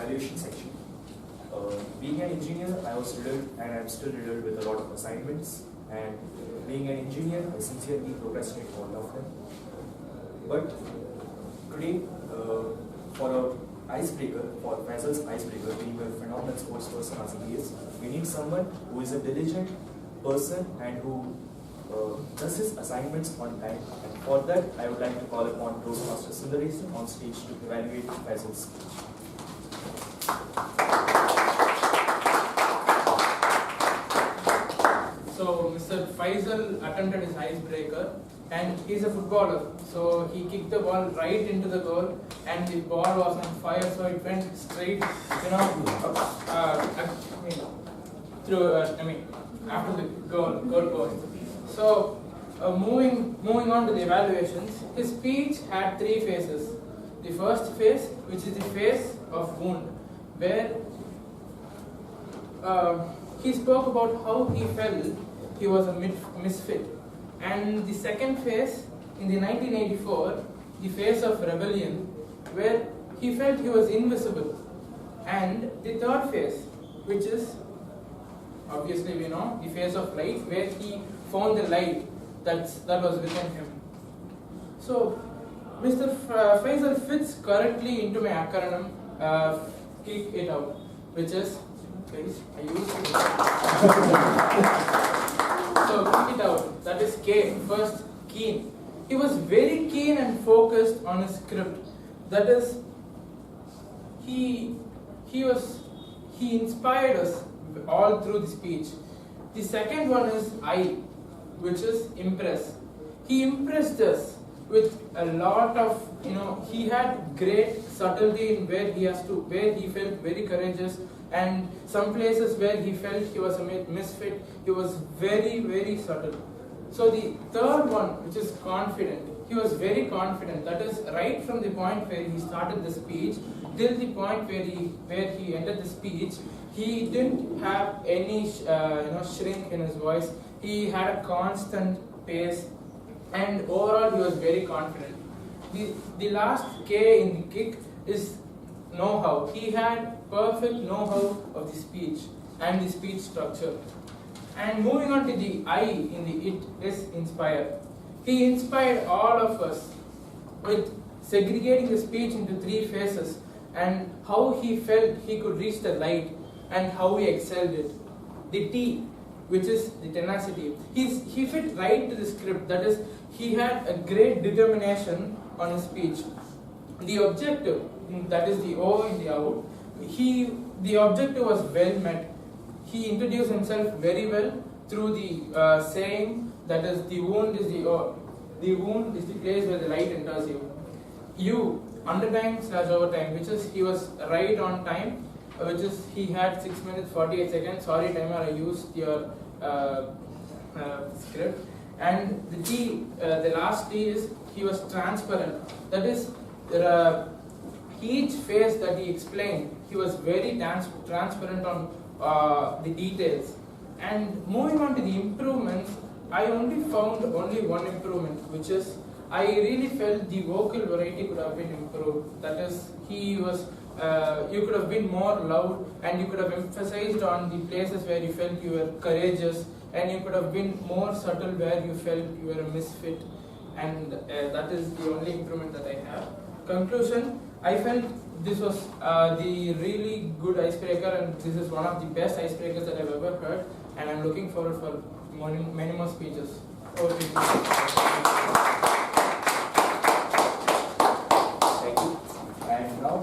evaluation section. Being an engineer, I was riddled and I'm still riddled with a lot of assignments. And being an engineer, I sincerely procrastinate all of them. But today, for our icebreaker, for Faisal's icebreaker, being a phenomenal sports person as he is, we need someone who is a diligent person and who does his assignments on time. And for that, I would like to call upon Toastmasters Sundaresan on stage to evaluate Faisal's speech. So Mr. Faisal attempted his icebreaker, and he's a footballer. So he kicked the ball right into the goal, and the ball was on fire. So it went straight, after the goal post. So moving on to the evaluations, his speech had three phases. The first phase, which is the phase of wound, where he spoke about how he felt he was a misfit. And the second phase, in the 1984, the phase of rebellion, where he felt he was invisible. And the third phase, which is, obviously we know, the phase of light, where he found the light that was within him. So, Mr. Faisal fits correctly into my acronym, kick it out, which is, guys, I use it. So, kick it out, that is K, first, keen. He was very keen and focused on his script. That is, he inspired us all through the speech. The second one is I, which is impress. He impressed us with a lot of, he had great subtlety in where he felt very courageous, and some places where he felt he was a misfit, he was very, very subtle. So the third one, which is confident, he was very confident. That is, right from the point where he started the speech till the point where he ended the speech, he didn't have any shrink in his voice. He had a constant pace, and overall he was very confident. The last K in the kick is know-how. He had perfect know-how of the speech and the speech structure. And moving on to the I in the it is inspire. He inspired all of us with segregating the speech into three phases, and how he felt he could reach the light and how he excelled it. The T, which is the tenacity. He fit right to the script. That is, he had a great determination on his speech. The objective, that is the O in the out, the objective was well met. He introduced himself very well through the saying, that is, the wound is the place where the light enters you. U, undertime/overtime, which is he was right on time, which is he had 6 minutes 48 seconds. Sorry timer, I used your script. And the T, the last T is he was transparent. That is, each phase that he explained, he was very transparent on the details. And moving on to the improvements, I only found one improvement, which is I really felt the vocal variety could have been improved. That is, he was you could have been more loud, and you could have emphasized on the places where you felt you were courageous, and you could have been more subtle where you felt you were a misfit. And that is the only improvement that I have. Conclusion, I felt this was the really good icebreaker, and this is one of the best icebreakers that I've ever heard, and I'm looking forward for many more speeches. Over to you. Thank you. And now,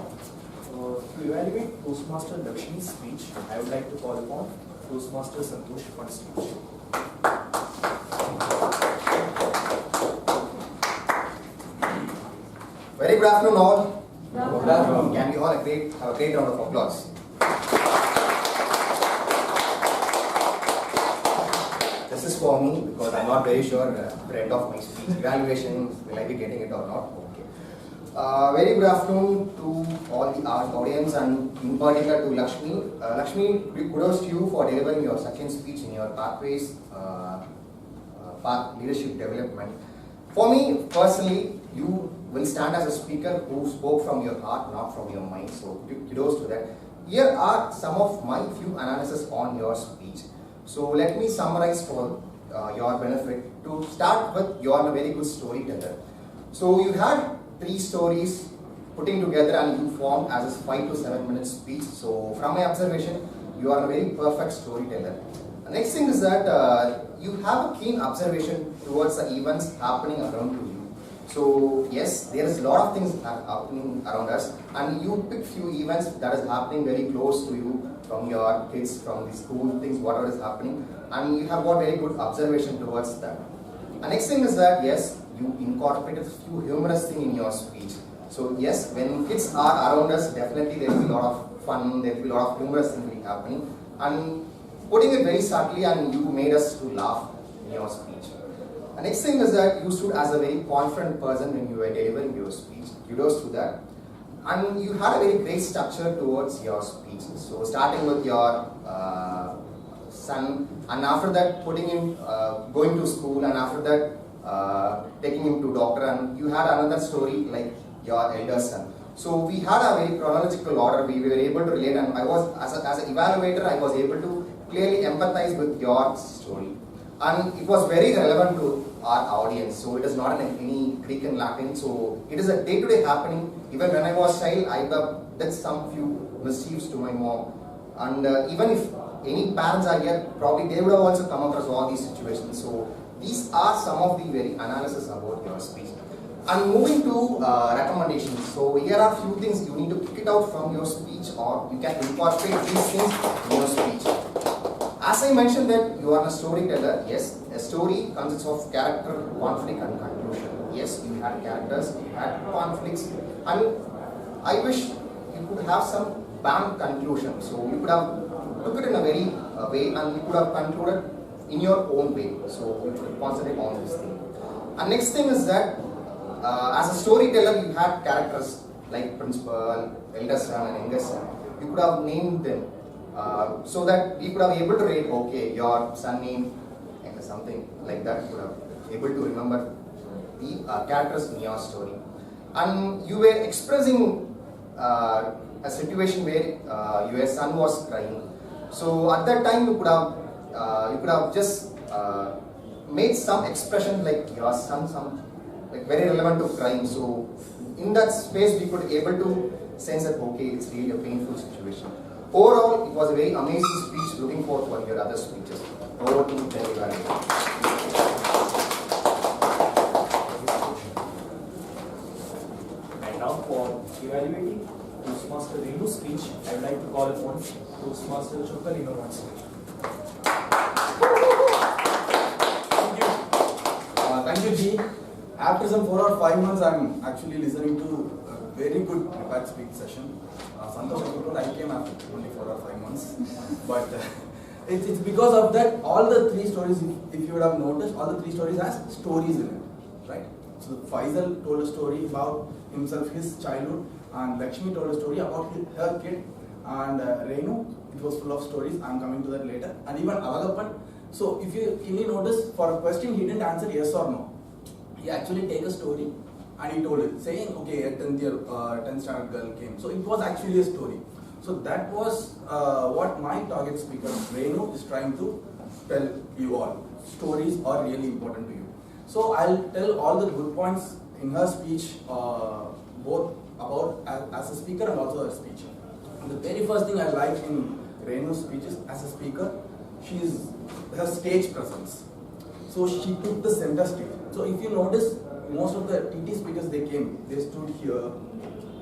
to evaluate Toastmaster Lakshmi's speech, I would like to call upon Toastmaster Santosh on stage. Very good afternoon all. Good afternoon. Can we all have a great round of applause? This is for me because I'm not very sure at the end of my speech evaluation will I be getting it or not. Okay. Very good afternoon to all the audience, and in particular to Lakshmi. Lakshmi, kudos to you for delivering your second speech in your pathways, path leadership development. For me, personally, you will stand as a speaker who spoke from your heart, not from your mind. So kudos to that. Here are some of my few analysis on your speech. So let me summarize for your benefit. To start with, you are a very good storyteller. So you had 3 stories putting together and you formed as a 5 to 7 minute speech. So from my observation, you are a very perfect storyteller. The next thing is that you have a keen observation towards the events happening around you. So yes, there is a lot of things happening around us, and you pick few events that is happening very close to you, from your kids, from the school things, whatever is happening, and you have got very good observation towards that. The next thing is that yes, you incorporated few humorous thing in your speech. So yes, when kids are around us, definitely there will be a lot of fun, there will be a lot of humorous things happening, and putting it very subtly, and you made us to laugh in your speech. The next thing is that you stood as a very confident person when you were delivering your speech. Kudos to that. And you had a very great structure towards your speech. So starting with your son, and after that putting him, going to school, and after that taking him to doctor, and you had another story like your elder son. So we had a very chronological order. We were able to relate, and I was, as an evaluator, I was able to clearly empathize with your story. And it was very relevant to our audience. So it is not in any Greek and Latin. So it is a day-to-day happening. Even when I was child, I did some few mischiefs to my mom. And even if any parents are here, probably they would have also come across all these situations. So these are some of the very analysis about your speech. And moving to recommendations. So here are few things you need to pick it out from your speech, or you can incorporate these things in your speech. As I mentioned that you are a storyteller, yes, a story consists of character, conflict and conclusion. Yes, you had characters, you had conflicts, and I wish you could have some bang conclusion. So you could have took it in a very way, and you could have concluded in your own way. So you could concentrate on this thing. And next thing is that as a storyteller, you had characters like principal, elder son and younger son. You could have named them. So that we could have able to rate, okay, your son name and something like that. You could have able to remember the characters in your story, and you were expressing a situation where your son was crying. So at that time, you could have just made some expression like your son, some like very relevant to crying. So in that space, we could able to sense that okay, it's really a painful situation. Overall, it was a very amazing speech. Looking forward for your other speeches. Over to Dinesh. And now for evaluating Toastmaster Renu's speech, I would like to call upon Toastmaster Chokalino once again. Thank you, G. After some 4 or 5 months, I'm actually listening to a very good prepared speech session. Santosh, I came after only 4 or 5 months, but it's because of that. All the 3 stories, if you would have noticed, all the 3 stories has stories in it, right? So Faisal told a story about himself, his childhood, and Lakshmi told a story about her kid, and Renu, it was full of stories. I'm coming to that later, and even Alagappan. So if you notice, for a question he didn't answer yes or no. He actually take a story and he told it, saying, okay, a 10th standard girl came. So it was actually a story. So that was what my target speaker, Renu, is trying to tell you all. Stories are really important to you. So I'll tell all the good points in her speech, both about as a speaker and also her speech. And the very first thing I like in Renu's speech is, as a speaker, her stage presence. So she took the center stage. So if you notice, most of the TT speakers, they stood here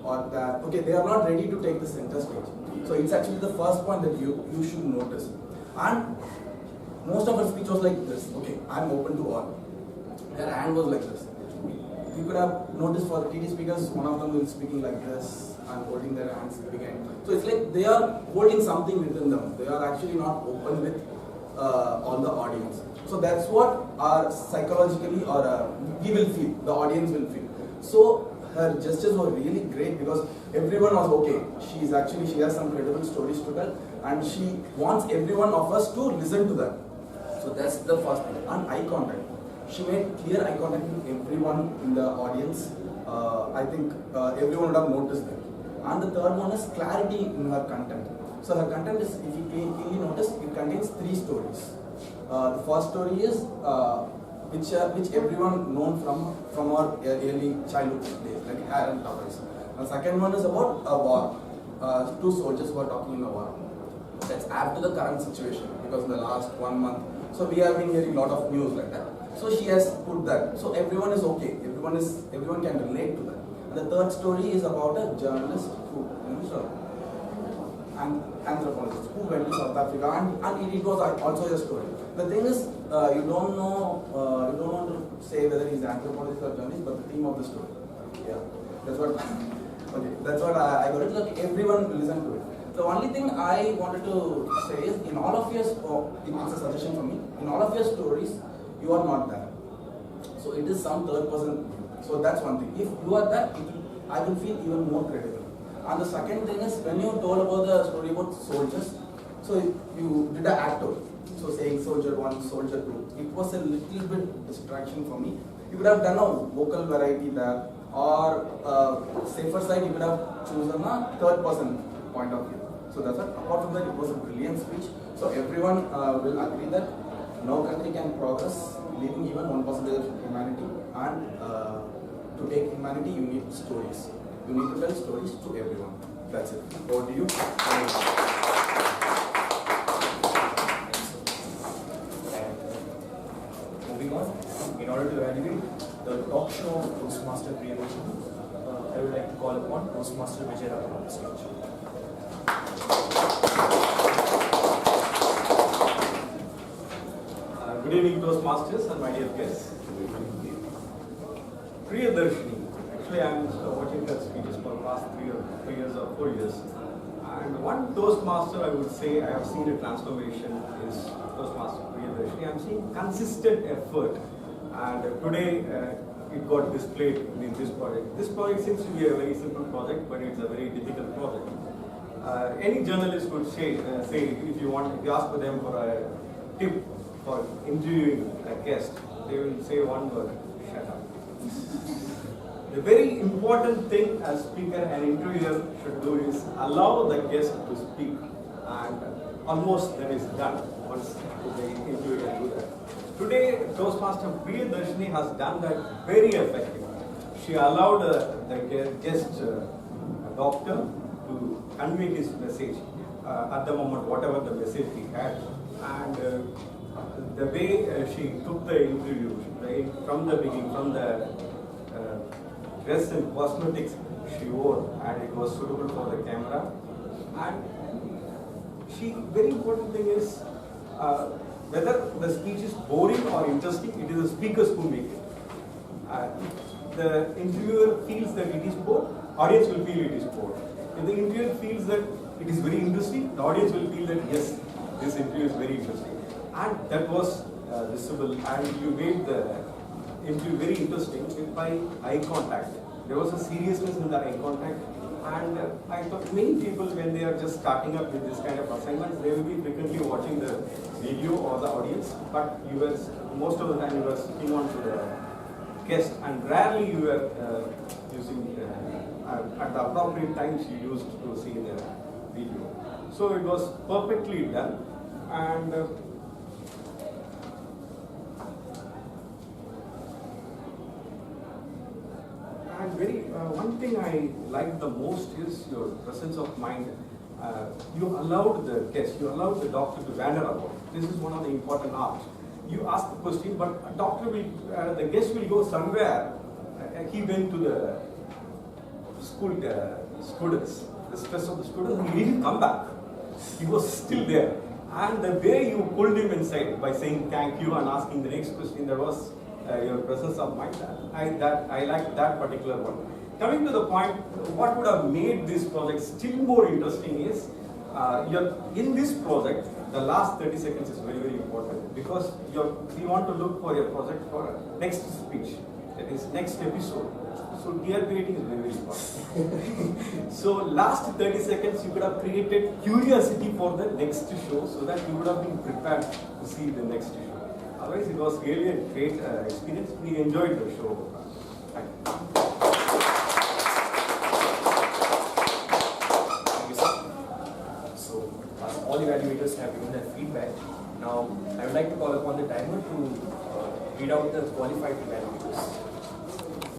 or that. Okay, they are not ready to take the center stage. So it's actually the first point that you should notice. And most of her speech was like this. Okay, I'm open to all. Her hand was like this. You could have noticed for the TT speakers, one of them will speaking like this and holding their hands behind. So it's like they are holding something within them. They are actually not open with all the audience. So that's what our psychologically we will feel, the audience will feel. So her gestures were really great because everyone was okay. She has some credible stories to tell, and she wants every one of us to listen to that. So that's the first thing. And eye contact. she made clear eye contact with everyone in the audience. I think everyone would have noticed that. And the third one is clarity in her content. So her content is, if you keenly notice, it contains 3 stories. The first story is which everyone known from our early childhood days, like hair and flowers. The second one is about a war. 2 soldiers were talking in a war. That's apt to the current situation because in the last 1 month, so we have been hearing a lot of news like that. So she has put that. So everyone is okay. Everyone can relate to that. And the third story is about a journalist who, an anthropologist who went to South Africa, and it was also a story. The thing is, you don't want to say whether he's an anthropologist or journalist, but the theme of the story. Yeah, that's what. Okay, that's what I got it. Look, everyone will listen to it. The only thing I wanted to say is, in all of your, it's a suggestion for me, in all of your stories, you are not there. So it is some third person. So that's one thing. If you are that, I will feel even more credible. And the second thing is, when you told about the story about soldiers, so you did an actor. So saying soldier 1, soldier 2, it was a little bit distraction for me. You could have done a vocal variety there, or safer side, you could have chosen a third person point of view. So that's what, apart from that, it was a brilliant speech. So everyone will agree that no country can progress leaving even 1% of humanity, and to take humanity, you need stories. You need to tell stories to everyone. That's it. Over to you. Moving on, in order to evaluate the talk show of Toastmaster creation, I would like to call upon Toastmaster Vijay Rao on the stage. Good evening, Toastmasters and my dear guests. Priyadarshini. Actually, I am watching her speeches for the last 3 years or 4 years. And one Toastmaster I would say I have seen a transformation is Toastmaster Priyadarshini. I am seeing consistent effort. And today it got displayed in this project. This project seems to be a very simple project, but it's a very difficult project. Any journalist would say if you ask for them for a tip for interviewing a guest, they will say one word: shut up. The very important thing a speaker and interviewer should do is allow the guest to speak, and almost that is done once the interviewer can do that. Today, Toastmaster Priyadarshini has done that very effectively. She allowed the guest doctor to convey his message at the moment, whatever the message he had, and the way she took the interview, from the beginning, from the dress and cosmetics she wore, and it was suitable for the camera. And very important thing is, whether the speech is boring or interesting, it is the speakers who make it. If the interviewer feels that it is bored, audience will feel it is bored. If the interviewer feels that it is very interesting, the audience will feel that yes, this interview is very interesting. And that was visible, and you made the interview very interesting by eye contact. There was a seriousness in the eye contact, and I thought many people, when they are just starting up with this kind of assignments, they will be frequently watching the video or the audience, but you were, most of the time you were sitting on to the guest, and rarely you were using, at the appropriate times you used to see the video. So it was perfectly done, and one thing I like the most is your presence of mind. You allowed the guest, you allowed the doctor to wander about. This is one of the important arts. You ask the question, but a doctor will, the guest will go somewhere. He went to the school students, the stress of the students, and he didn't come back. He was still there. And the way you pulled him inside by saying thank you and asking the next question, that was your presence of mind. I like that particular one. Coming to the point, what would have made this project still more interesting is, in this project, the last 30 seconds is very, very important, because we want to look for a project for next speech, that is next episode. So dear creating is very, very important. So last 30 seconds you could have created curiosity for the next show, so that you would have been prepared to see the next show. Otherwise, it was really a great experience. We enjoyed the show. Thank you. Thank you, sir. So, all evaluators have given their feedback. Now, I would like to call upon the timer to read out the qualified evaluators.